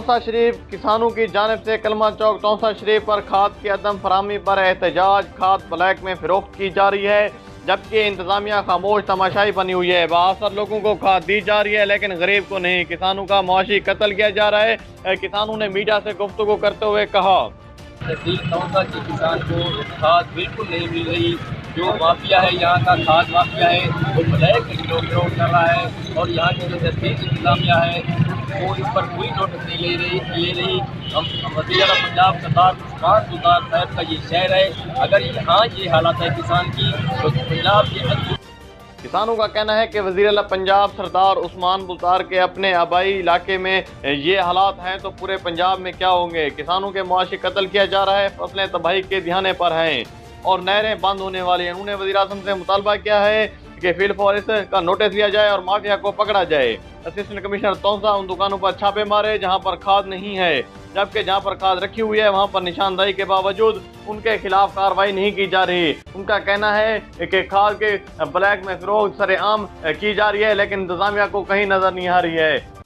तौसा शरीफ किसानों की जानिब से कलमा चौक तौसा शरीफ पर खाद की अदम फराहमी पर एहतजाज। खाद ब्लैक में फरोख्त की जा रही है, जबकि इंतजामिया खामोश तमाशाई बनी हुई है। बासर लोगों को खाद दी जा रही है लेकिन गरीब को नहीं। किसानों का मुआशी कत्ल किया जा रहा है। किसानों ने मीडिया से गुफ्तगू करते हुए कहा, तहसील तौसा के किसान को खाद बिल्कुल नहीं मिल रही। जो माफिया है, यहाँ का खाद माफिया है, वो ब्लैक में गिरोह कर रहा है और यहाँ की जो तहसील इंतजामिया है वो इस पर कोई नोटिस नहीं ले रही। हम वज़ीर-ए-आला पंजाब सरदार उस्मान बुज़दार साहब का ये शहर है, अगर यहाँ ये हालात है किसान की तो पंजाब के किसानों का कहना है कि वज़ीर-ए-आला पंजाब सरदार उस्मान बुज़दार के अपने आबाई इलाके में ये हालात हैं तो पूरे पंजाब में क्या होंगे। किसानों के मुआशी कत्ल किया जा रहा है, फसलें तबाही के धियाने पर हैं और नहरें बंद होने वाली हैं। उन्होंने वज़ीर-ए-आज़म से मुतालबा किया है कि फील्ड फॉरेस्ट का नोटिस लिया जाए और माफिया को पकड़ा जाए। असिस्टेंट कमिश्नर तौसा उन दुकानों पर छापे मारे जहां पर खाद नहीं है, जबकि जहां पर खाद रखी हुई है वहां पर निशानदही के बावजूद उनके खिलाफ कार्रवाई नहीं की जा रही। उनका कहना है कि खाद के ब्लैक में फरोख्त सरेआम की जा रही है लेकिन इंतजामिया को कहीं नजर नहीं आ रही है।